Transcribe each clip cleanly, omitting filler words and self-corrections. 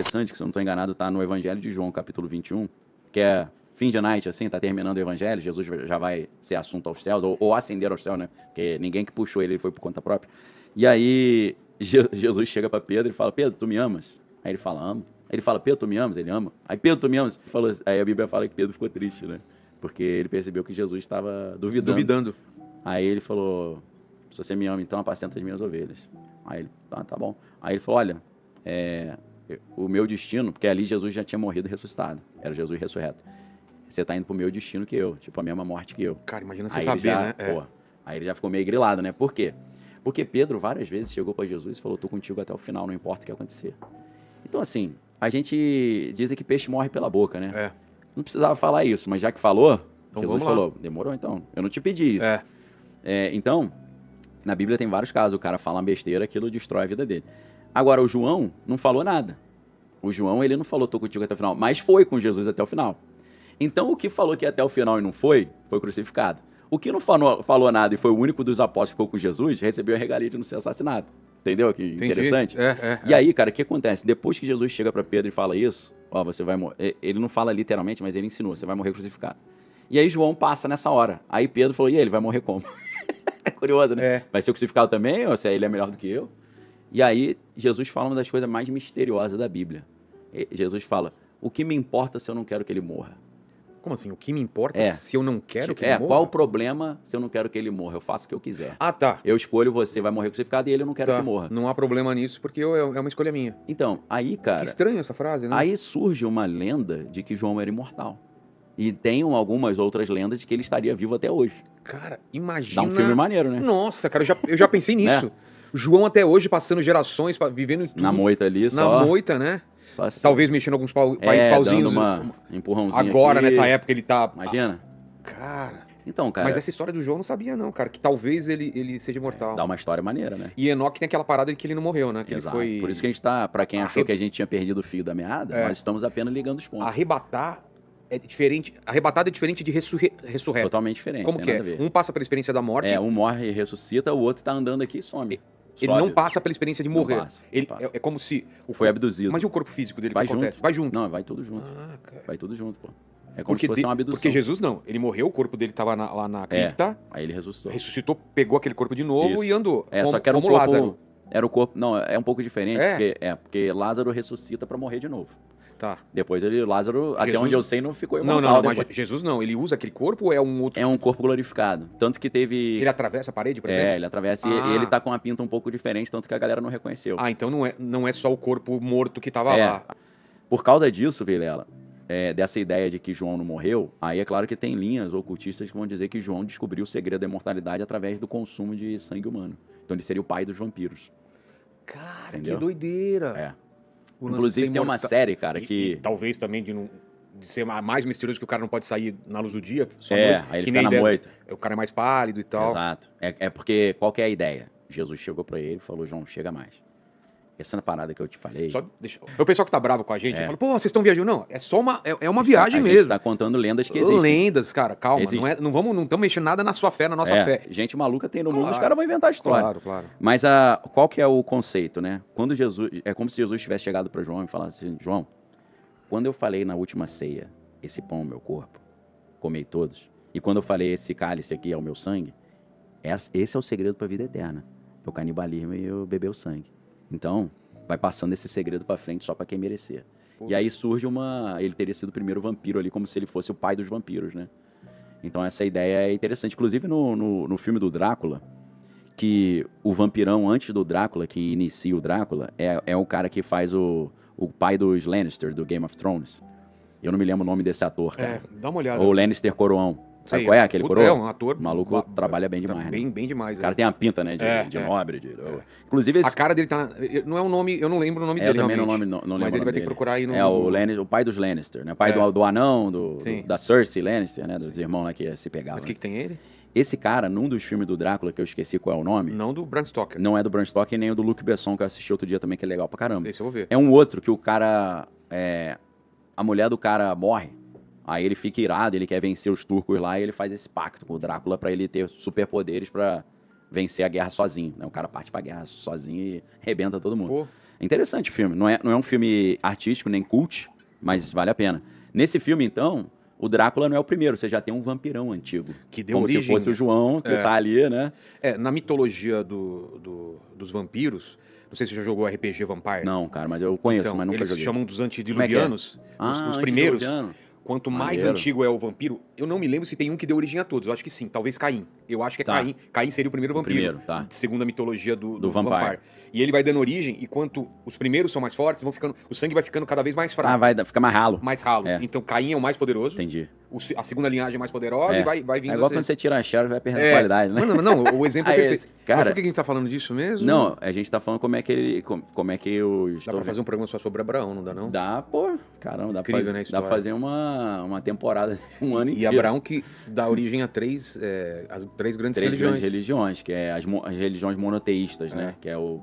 interessante, que se eu não estou enganado, está no Evangelho de João, capítulo 21, que é fim de night, assim, tá terminando o Evangelho, Jesus já vai ser assunto aos céus, ou ascender aos céus, né? Porque ninguém que puxou ele foi por conta própria. E aí, Jesus chega para Pedro e fala, Pedro, tu me amas? Aí ele fala, amo. Aí ele fala, Pedro, tu me amas? Ele ama. Aí, Pedro, tu me amas? Falou, aí a Bíblia fala que Pedro ficou triste, né? Porque ele percebeu que Jesus estava duvidando. Aí ele falou, se você me ama, então apacenta as minhas ovelhas. Aí ele, tá bom. Aí ele falou, olha, o meu destino, porque ali Jesus já tinha morrido e ressuscitado, era Jesus ressurreto. Você tá indo pro meu destino que eu, tipo, a mesma morte que eu. Cara, imagina você Aí saber, já, né? Pô, aí ele já ficou meio grilado, né? Por quê? Porque Pedro várias vezes chegou para Jesus e falou, tô contigo até o final, não importa o que acontecer. Então, assim, a gente diz que peixe morre pela boca, né? É. Não precisava falar isso, mas já que falou, Então Jesus vamos lá. falou, demorou então, eu não te pedi isso. Então, na Bíblia tem vários casos, o cara fala uma besteira, aquilo destrói a vida dele. Agora, o João não falou nada. O João, ele não falou, tô contigo até o final, mas foi com Jesus até o final. Então, o que falou que ia até o final e não foi crucificado. O que não falou nada e foi o único dos apóstolos que ficou com Jesus, recebeu a regalia de não ser assassinado. Entendeu? Que Entendi. interessante. E aí, cara, o que acontece? Depois que Jesus chega para Pedro e fala isso, ó, você vai morrer. Ele não fala literalmente, mas ele ensinou, você vai morrer crucificado. E aí João passa nessa hora. Aí Pedro falou, e aí, ele vai morrer como? É curioso, né? Vai ser crucificado também, ou se ele é melhor do que eu? E aí, Jesus fala uma das coisas mais misteriosas da Bíblia. Jesus fala, o que me importa se eu não quero que ele morra? Como assim? O que me importa se eu não quero que ele morra? Qual o problema se eu não quero que ele morra? Eu faço o que eu quiser. Ah, tá. Eu escolho você, vai morrer crucificado, e ele eu não quero que morra. Não há problema nisso, porque é uma escolha minha. Então, aí, cara... Que estranho essa frase, né? Aí surge uma lenda de que João era imortal. E tem algumas outras lendas de que ele estaria vivo até hoje. Cara, imagina... Dá um filme maneiro, né? Nossa, cara, eu já pensei nisso. João até hoje passando gerações, vivendo tudo. Na moita ali, Na moita, né? Só assim. Talvez mexendo alguns pauzinhos. Dando uma empurrãozinha agora, aqui. Nessa época, ele tá... Imagina. Cara... Então, cara... Mas essa história do João eu não sabia, não, cara. Que talvez ele seja imortal. Dá uma história maneira, né? E Enoque tem aquela parada de que ele não morreu, né? Que Exato. Ele foi... Por isso que a gente tá... Pra quem achou que a gente tinha perdido o fio da meada, nós estamos apenas ligando os pontos. Arrebatar é diferente... Arrebatado é diferente de ressurreto. Totalmente diferente. Como que é? Um passa pela experiência da morte... Um morre e ressuscita, o outro tá andando aqui e some. Ele não passa pela experiência de morrer. Passa. É como se... Foi abduzido. Mas e o corpo físico dele? Vai O que junto. acontece? Vai junto. Não, vai tudo junto. Cara. Vai tudo junto, pô. É como se fosse uma abdução. Porque Jesus não. Ele morreu, o corpo dele tava lá na cripta. Aí ele ressuscitou. Ressuscitou, pegou aquele corpo de novo e andou. Só que era um corpo... Lázaro. Era o corpo... Não, é um pouco diferente. Porque Lázaro ressuscita pra morrer de novo. Tá. Depois Lázaro, até onde eu sei, não ficou imortal. Não, mas Jesus não. Ele usa aquele corpo ou é um outro? É um corpo glorificado. Tanto que teve... Ele atravessa a parede, por exemplo? Ele atravessa e ele tá com uma pinta um pouco diferente, tanto que a galera não reconheceu. Ah, então não é só o corpo morto que tava lá. Por causa disso, Vilela, dessa ideia de que João não morreu, aí é claro que tem linhas ocultistas que vão dizer que João descobriu o segredo da imortalidade através do consumo de sangue humano. Então ele seria o pai dos vampiros. Cara, entendeu? Que doideira. Inclusive tem uma série, cara, que... talvez também de ser mais misterioso, que o cara não pode sair na luz do dia. Aí ele fica na moita. O cara é mais pálido e tal. Exato. É porque, qual que é a ideia? Jesus chegou pra ele e falou, João, chega mais. Essa parada que eu te falei... O pessoal que tá bravo com a gente, fala, pô, vocês estão viajando. Não, é só uma viagem mesmo. A gente tá contando lendas que existem. Lendas, cara, calma. Não estamos mexendo nada na sua fé, na nossa fé. Gente maluca tem no mundo, os caras vão inventar a história. Claro. Mas qual que é o conceito, né? Quando Jesus... É como se Jesus tivesse chegado pra João e falasse assim, João, quando eu falei na última ceia, esse pão é o meu corpo, comei todos. E quando eu falei, esse cálice aqui é o meu sangue, esse é o segredo pra vida eterna. É o canibalismo e eu beber o sangue. Então, vai passando esse segredo pra frente só pra quem merecer. E aí surge ele teria sido o primeiro vampiro ali, como se ele fosse o pai dos vampiros, né? Então essa ideia é interessante. Inclusive no filme do Drácula, que o vampirão antes do Drácula, que inicia o Drácula, é o cara que faz o pai dos Lannister, do Game of Thrones. Eu não me lembro o nome desse ator, cara. Dá uma olhada. Ou Lannister Coroão. Sabe qual é aquele coroa? É um ator. O maluco trabalha bem demais, né? Bem demais. O cara tem a pinta, né? De nobre. Inclusive a cara dele tá... Não é um nome... Eu não lembro o nome dele, eu também não lembro. Mas ele vai ter que procurar aí no... O pai dos Lannister, né? Pai do anão, da Cersei Lannister, né? Dos irmãos lá que se pegavam. Mas o que tem ele? Esse cara, num dos filmes do Drácula, que eu esqueci qual é o nome... Não do Bram Stoker. Não é do Bram Stoker, nem o do Luc Besson, que eu assisti outro dia também, que é legal pra caramba. Esse eu vou ver. É um outro que o cara... A mulher do cara morre. Aí ele fica irado, ele quer vencer os turcos lá e ele faz esse pacto com o Drácula pra ele ter superpoderes pra vencer a guerra sozinho, né? O cara parte pra guerra sozinho e arrebenta todo mundo. Pô, É interessante o filme. Não é um filme artístico nem cult, mas vale a pena. Nesse filme, então, o Drácula não é o primeiro. Você já tem um vampirão antigo. que deu Como origem... se fosse o João, que É. tá ali, né? Na mitologia dos vampiros, não sei se você já jogou RPG Vampire. Não, cara, mas eu conheço, Então, mas nunca eles joguei. chamam dos Como é antediluvianos, os primeiros. antediluviano. Quanto mais Maneiro. antigo é o vampiro, eu não me lembro se tem um que deu origem a todos. Eu acho que sim, talvez Caim. Eu acho que é Tá. Caim. Caim seria o primeiro O vampiro. primeiro, tá. Segundo a mitologia do Vampire. E ele vai dando origem, e quanto os primeiros são mais fortes, o sangue vai ficando cada vez mais fraco. Fica mais ralo. Mais ralo. É. Então Caim é o mais poderoso, Entendi. a segunda linhagem é mais poderosa É. e vai vindo É igual quando você tira a Sherry, vai perdendo qualidade, né? Mano, não, o exemplo é Aí, perfeito. Mas cara, por que a gente tá falando disso mesmo? não, a gente tá falando como é que os... Dá pra fazer um programa só sobre Abraão, não dá não? Dá, pô, caramba, dá Incrível, pra né, a fazer, dá pra história. fazer uma temporada, um ano E inteiro. Abraão que dá origem a as três grandes Três religiões. grandes religiões, que é as religiões monoteístas, É. né? Que é o...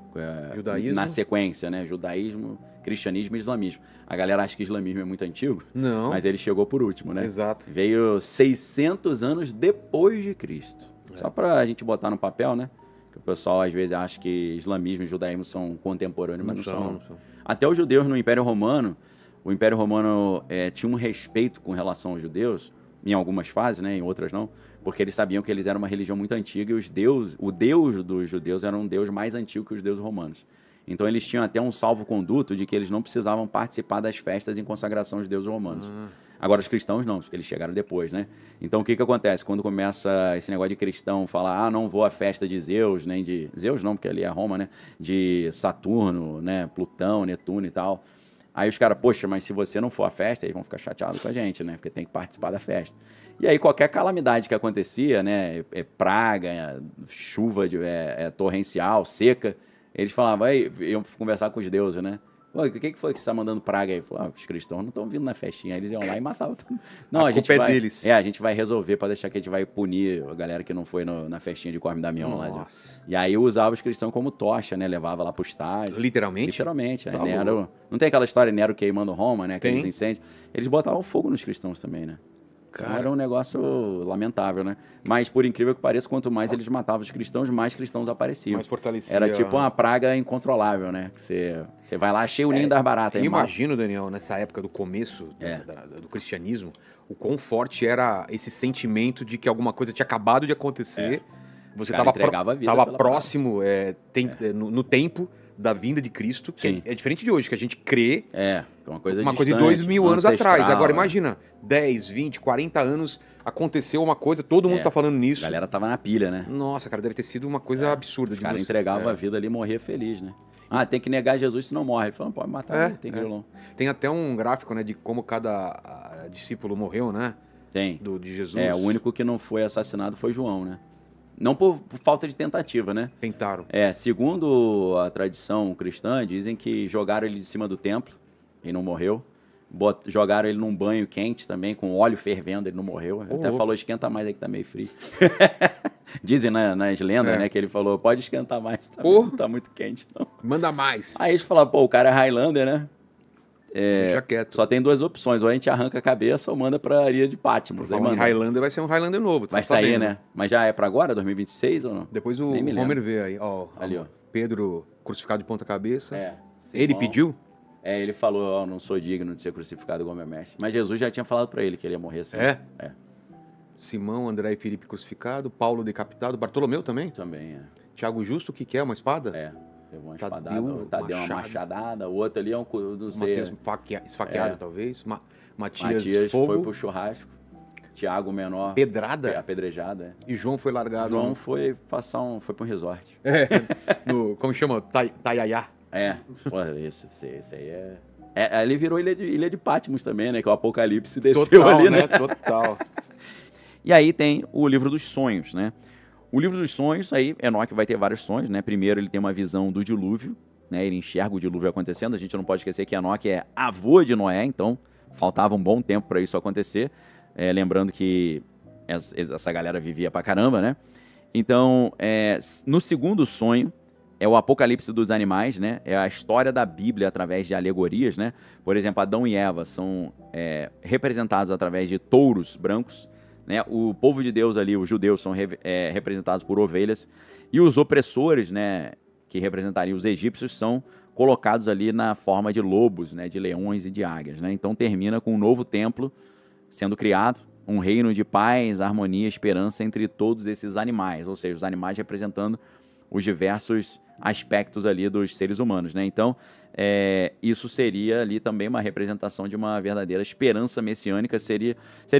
Judaísmo. Na sequência, né? Judaísmo, cristianismo e islamismo. A galera acha que islamismo é muito antigo, Não, mas ele chegou por último, né? exato. Veio 600 anos depois de Cristo. É. Só pra gente botar no papel, né? Que o pessoal às vezes acha que islamismo e judaísmo são contemporâneos, mas não são. Não são. Até os judeus no Império Romano, o Império Romano tinha um respeito com relação aos judeus, em algumas fases, né? Em outras não, porque eles sabiam que eles eram uma religião muito antiga e o deus dos judeus era um deus mais antigo que os deuses romanos. Então eles tinham até um salvo-conduto de que eles não precisavam participar das festas em consagração aos deuses romanos. Ah, Agora, os cristãos não, porque eles chegaram depois, né? Então, o que acontece? Quando começa esse negócio de cristão falar, não vou à festa de Zeus, nem de... Zeus não, porque ali é Roma, né? De Saturno, né? Plutão, Netuno e tal. Aí os caras, poxa, mas se você não for à festa, eles vão ficar chateados com a gente, né? Porque tem que participar da festa. E aí, qualquer calamidade que acontecia, né? Praga, chuva torrencial, seca, eles falavam, aí iam conversar com os deuses, né? O que foi que você está mandando praga aí? Falaram, os cristãos não estão vindo na festinha. Aí eles iam lá e matavam todo mundo. Não, A gente culpa é vai, deles. a gente vai resolver para deixar que a gente vai punir a galera que não foi na festinha de Corme Damião lá. nossa. E aí usava os cristãos como tocha, né? Levava lá pro estádio. Literalmente? Literalmente. Tá Aí Nero, não tem aquela história Nero queimando Roma, né? Aqueles Tem. incêndios. Eles botavam fogo nos cristãos também, né? Então Cara. era um negócio lamentável, né? Mas, por incrível que pareça, quanto mais eles matavam os cristãos, mais cristãos apareciam. Mais fortalecia. Era tipo uma praga incontrolável, né? Que você vai lá, cheio o ninho das baratas. Eu aí mata. imagino, Daniel, nessa época do começo É. do cristianismo, o quão forte era esse sentimento de que alguma coisa tinha acabado de acontecer. Você O cara entregava a vida estava pela próximo no tempo da vinda de Cristo, que Sim. é diferente de hoje, que a gente crê É, uma coisa uma coisa de distante, 2000 anos ancestral, atrás. Agora, é. imagina, 10, 20, 40 anos, aconteceu uma coisa, todo mundo É. tá falando A nisso. galera tava na pilha, né? Nossa, cara, deve ter sido uma coisa absurda. Os de caras você- entregavam é. a vida ali e morria feliz, né? Ah, tem que negar Jesus, senão morre. Ele falou, pode matar, não tem que não. Tem até um gráfico, né, de como cada discípulo morreu, né, Tem. de Jesus. O único que não foi assassinado foi João, né? Não por falta de tentativa, né? Tentaram. Segundo a tradição cristã, dizem que jogaram ele de cima do templo e não morreu. Jogaram ele num banho quente também, com óleo fervendo, ele não morreu. Ele até louco. falou, esquenta mais aí que tá meio frio. Dizem nas lendas, né, que ele falou, pode esquentar mais, não tá muito quente, não. Manda mais. Aí eles falaram, pô, o cara é Highlander, né? Deixa quieto. Só tem duas opções, ou a gente arranca a cabeça ou manda pra areia de Patmos. Aí Falando em manda. Highlander, vai ser um Highlander novo. tu Vai tá sair, sabendo. né? Mas já é pra agora, 2026 ou não? Depois o Nem me lembro. Homer vê aí, ó. Ali, ó. Pedro crucificado de ponta cabeça. Ele Ele pediu? Ele falou, ó, não sou digno de ser crucificado igual meu mestre. Mas Jesus já tinha falado pra ele que ele ia morrer assim. É? É. Simão, André e Felipe crucificado, Paulo decapitado, Bartolomeu também. Também, Tiago Justo, o que que é? Uma espada? Teve uma Tadeu, espadada, o Tadeu uma machado. machadada, o outro ali é um, não sei, Mateus esfaqueado, talvez. Matias, Matias fogo. foi pro churrasco, Tiago menor, Pedrada. apedrejada. E João foi largado. João foi foi pra um resort. Como chama? Taiaiá. Pô, esse aí ali virou ilha de Patmos também, né? Que o Apocalipse desceu Total, ali, né? Total. E aí tem o livro dos sonhos, né? O livro dos sonhos, aí Enoque vai ter vários sonhos, né? Primeiro ele tem uma visão do dilúvio, né? Ele enxerga o dilúvio acontecendo. A gente não pode esquecer que Enoque é avô de Noé, então faltava um bom tempo para isso acontecer. Lembrando que essa galera vivia pra caramba, né? Então, no segundo sonho, é o apocalipse dos animais, né? É a história da Bíblia através de alegorias, né? Por exemplo, Adão e Eva são representados através de touros brancos, né? O povo de Deus ali, os judeus, são representados por ovelhas. E os opressores, né, que representariam os egípcios, são colocados ali na forma de lobos, né, de leões e de águias, né? Então termina com um novo templo sendo criado, um reino de paz, harmonia e esperança entre todos esses animais, ou seja, os animais representando os diversos aspectos ali dos seres humanos, né? Então, isso seria ali também uma representação de uma verdadeira esperança messiânica, seria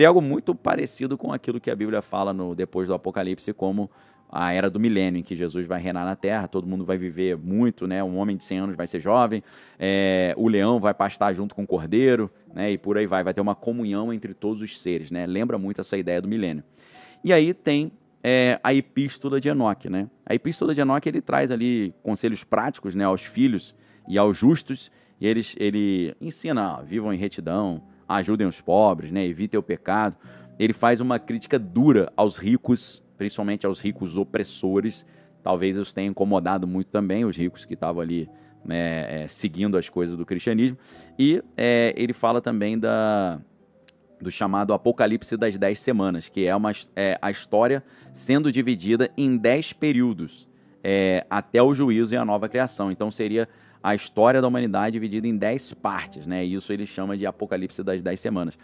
algo muito parecido com aquilo que a Bíblia fala depois do Apocalipse, como a era do milênio, em que Jesus vai reinar na Terra, todo mundo vai viver muito, né? Um homem de 100 anos vai ser jovem, o leão vai pastar junto com o cordeiro, né? E por aí vai ter uma comunhão entre todos os seres, né? Lembra muito essa ideia do milênio. E aí tem a Epístola de Enoque, né? A Epístola de Enoque, ele traz ali conselhos práticos, né, aos filhos e aos justos, e ele ensina, vivam em retidão, ajudem os pobres, né, evitem o pecado. Ele faz uma crítica dura aos ricos, principalmente aos ricos opressores. Talvez os tenha incomodado muito também, os ricos que estavam ali, né, seguindo as coisas do cristianismo. E ele fala também do chamado Apocalipse das 10 semanas, que é a história sendo dividida em 10 períodos, até o juízo e a nova criação. Então seria a história da humanidade dividida em 10 partes, né? Isso ele chama de Apocalipse das 10 semanas.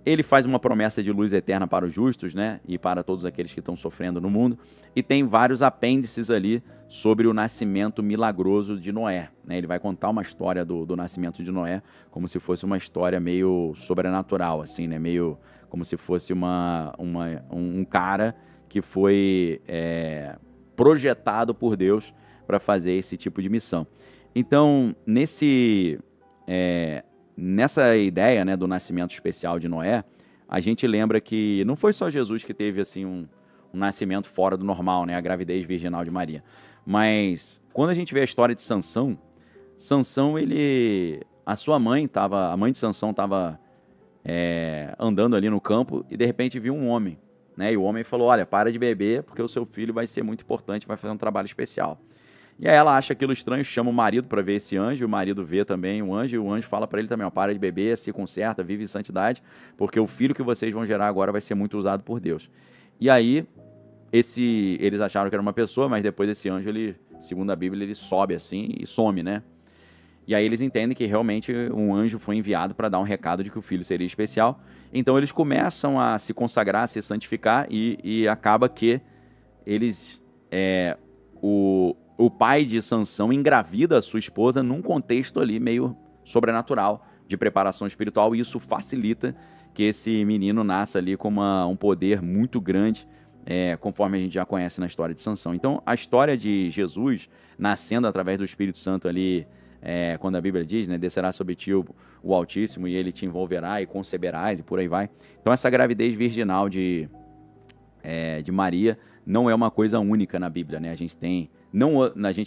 Ele faz uma promessa de luz eterna para os justos, né? E para todos aqueles que estão sofrendo no mundo. E tem vários apêndices ali sobre o nascimento milagroso de Noé, né? Ele vai contar uma história do nascimento de Noé como se fosse uma história meio sobrenatural, assim, né? Meio como se fosse um cara que foi projetado por Deus para fazer esse tipo de missão. Então, nessa ideia, né, do nascimento especial de Noé, a gente lembra que não foi só Jesus que teve assim um nascimento fora do normal, né, a gravidez virginal de Maria. Mas quando a gente vê a história de Sansão, a mãe de Sansão estava andando ali no campo e de repente viu um homem, né, e o homem falou: olha, para de beber porque o seu filho vai ser muito importante, vai fazer um trabalho especial. E aí ela acha aquilo estranho, chama o marido para ver esse anjo, o marido vê também o anjo, e o anjo fala para ele também: ó, para de beber, se conserta, vive em santidade, porque o filho que vocês vão gerar agora vai ser muito usado por Deus. E aí, eles acharam que era uma pessoa, mas depois esse anjo, segundo a Bíblia, ele sobe assim e some, né? E aí eles entendem que realmente um anjo foi enviado para dar um recado de que o filho seria especial. Então eles começam a se consagrar, a se santificar, e acaba que eles... O pai de Sansão engravida a sua esposa num contexto ali meio sobrenatural, de preparação espiritual, e isso facilita que esse menino nasça ali com um poder muito grande, conforme a gente já conhece na história de Sansão. Então, a história de Jesus nascendo através do Espírito Santo ali, quando a Bíblia diz, né, descerá sobre ti o Altíssimo e ele te envolverá e conceberás e por aí vai. Então, essa gravidez virginal de Maria não é uma coisa única na Bíblia, né? A gente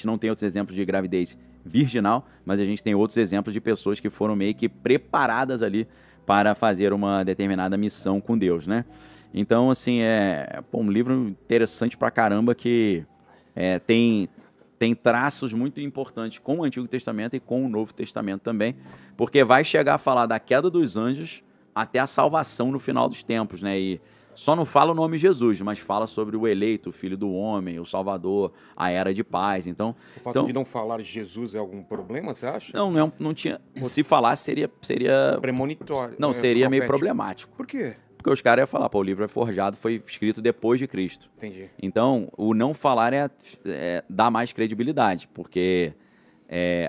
não tem outros exemplos de gravidez virginal, mas a gente tem outros exemplos de pessoas que foram meio que preparadas ali para fazer uma determinada missão com Deus, né? Então, assim, um livro interessante pra caramba que tem traços muito importantes com o Antigo Testamento e com o Novo Testamento também, porque vai chegar a falar da queda dos anjos até a salvação no final dos tempos, né? E só não fala o nome Jesus, mas fala sobre o eleito, o Filho do Homem, o Salvador, a Era de Paz. Então, o fato de não falar Jesus é algum problema, você acha? Não tinha. Se falar, seria premonitório. Não, seria meio problemático. Por quê? Porque os caras iam falar: pô, o livro é forjado, foi escrito depois de Cristo. Entendi. Então, o não falar dá mais credibilidade, porque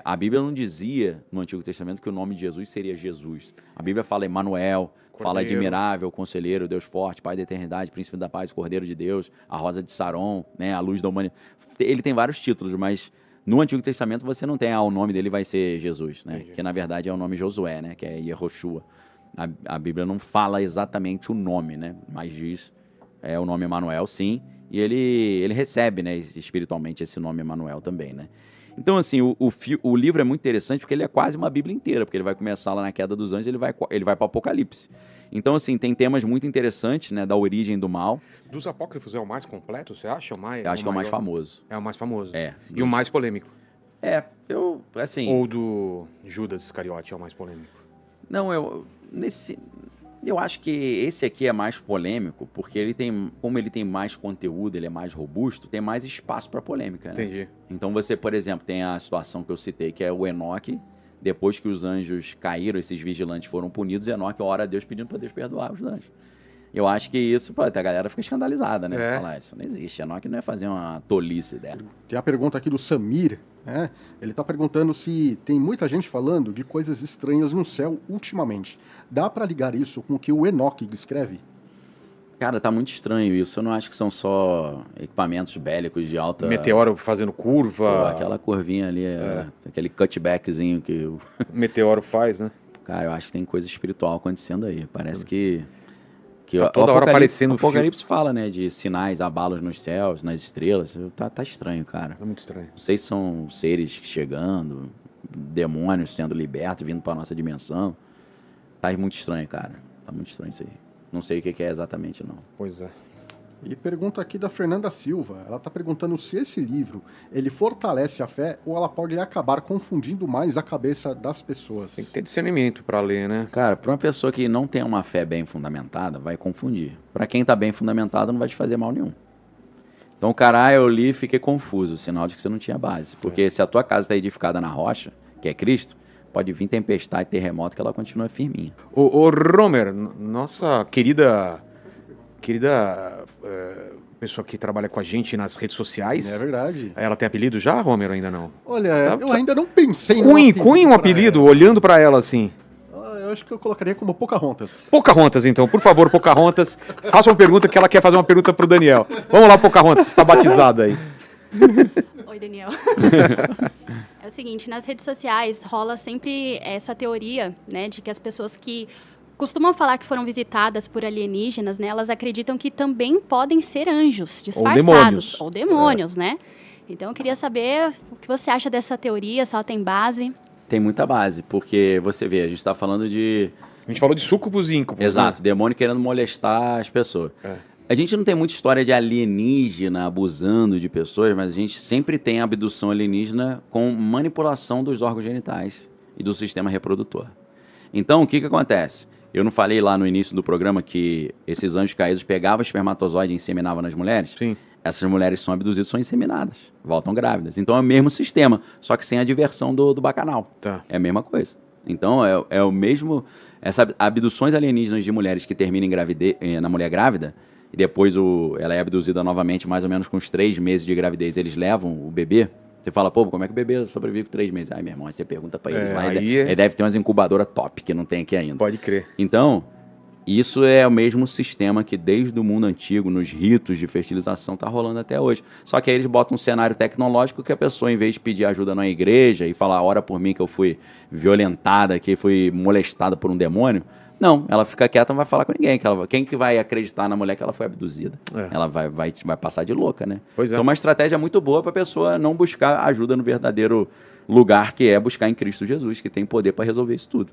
a Bíblia não dizia no Antigo Testamento que o nome de Jesus seria Jesus. A Bíblia fala Emanuel, fala admirável, conselheiro, Deus forte, Pai da eternidade, príncipe da paz, Cordeiro de Deus, a rosa de Saron, né, a luz da humanidade. Ele tem vários títulos, mas no Antigo Testamento você não tem, o nome dele vai ser Jesus, né? Que na verdade é o nome Josué, né? Que é Yehoshua. A Bíblia não fala exatamente o nome, né? Mas diz o nome Emanuel, sim, e ele recebe, né, espiritualmente esse nome Emanuel também, né? Então, assim, o livro é muito interessante porque ele é quase uma Bíblia inteira, porque ele vai começar lá na queda dos anjos, ele vai para o Apocalipse. Então, assim, tem temas muito interessantes, né, da origem do mal. Dos apócrifos é o mais completo, você acha? Eu acho que é o mais famoso. É o mais famoso. É. E o mais polêmico? Assim... Ou do Judas Iscariote é o mais polêmico? Não, Eu acho que esse aqui é mais polêmico, porque como ele tem mais conteúdo, ele é mais robusto, tem mais espaço para polêmica, né? Entendi. Então você, por exemplo, tem a situação que eu citei, que é o Enoque, depois que os anjos caíram, esses vigilantes foram punidos, Enoque ora a Deus pedindo para Deus perdoar os anjos. Eu acho que isso, pô, a galera fica escandalizada, né? Falar, isso não existe, Enoque não é fazer uma tolice dela. Tem a pergunta aqui do Samir, né? Ele tá perguntando se tem muita gente falando de coisas estranhas no céu ultimamente. Dá para ligar isso com o que o Enoque descreve? Cara, tá muito estranho isso. Eu não acho que são só equipamentos bélicos de alta... Meteoro fazendo curva. Pô, aquela curvinha ali, aquele cutbackzinho que o meteoro faz, né? Cara, eu acho que tem coisa espiritual acontecendo aí. Parece que tá toda hora aparecendo o Apocalipse fala, né, de sinais, abalos nos céus, nas estrelas. Tá estranho, cara. É muito estranho. Não sei se são seres chegando, demônios sendo libertos, vindo pra nossa dimensão. Tá muito estranho, cara. Tá muito estranho isso aí. Não sei o que é exatamente, não. Pois é. E pergunta aqui da Fernanda Silva. Ela tá perguntando se esse livro, ele fortalece a fé ou ela pode acabar confundindo mais a cabeça das pessoas. Tem que ter discernimento pra ler, né? Cara, pra uma pessoa que não tem uma fé bem fundamentada, vai confundir. Pra quem tá bem fundamentado, não vai te fazer mal nenhum. Então, cara, eu li e fiquei confuso, sinal de que você não tinha base. Porque se a tua casa tá edificada na rocha, que é Cristo, pode vir tempestade, terremoto, que ela continua firminha. Ô Romer, nossa querida pessoa que trabalha com a gente nas redes sociais. É verdade. Ela tem apelido já, Romer, ou ainda não? Olha, Tá, eu ainda não pensei Cunhe um apelido, olhando pra ela assim. Eu acho que eu colocaria como Pocahontas. Pocahontas, então. Por favor, Pocahontas, faça uma pergunta que ela quer fazer uma pergunta pro Daniel. Vamos lá, Pocahontas, você está batizada aí. Oi, Daniel. É o seguinte, nas redes sociais rola sempre essa teoria, né, de que as pessoas que costumam falar que foram visitadas por alienígenas, né, elas acreditam que também podem ser anjos disfarçados. Ou demônios, né? Então eu queria saber o que você acha dessa teoria, se ela tem base. Tem muita base, porque você vê, a gente tá falando de... A gente falou de súcubus e íncubos. Exato, né? demônio querendo molestar as pessoas. A gente não tem muita história de alienígena abusando de pessoas, mas a gente sempre tem abdução alienígena com manipulação dos órgãos genitais e do sistema reprodutor. Então, o que acontece? Eu não falei lá no início do programa que esses anjos caídos pegavam espermatozoide e inseminavam nas mulheres? Sim. Essas mulheres são abduzidas, são inseminadas, voltam grávidas. Então é o mesmo sistema, só que sem a diversão do bacanal. Tá. É a mesma coisa. Então é o mesmo... Essas abduções alienígenas de mulheres que terminam em gravidez, na mulher grávida, e depois ela é abduzida novamente, mais ou menos com uns 3 meses de gravidez, eles levam o bebê. Você fala, pô, como é que o bebê sobrevive 3 meses? Ai, meu irmão, aí você pergunta pra eles lá. Ele deve ter umas incubadoras top, que não tem aqui ainda. Pode crer. Então, isso é o mesmo sistema que desde o mundo antigo, nos ritos de fertilização, tá rolando até hoje. Só que aí eles botam um cenário tecnológico que a pessoa, em vez de pedir ajuda na igreja e falar, ora por mim que eu fui violentada, que fui molestada por um demônio, não, ela fica quieta, não vai falar com ninguém. Quem que vai acreditar na mulher que ela foi abduzida? Ela vai passar de louca, né? Pois é. Então, uma estratégia muito boa para a pessoa não buscar ajuda no verdadeiro lugar, que é buscar em Cristo Jesus, que tem poder para resolver isso tudo.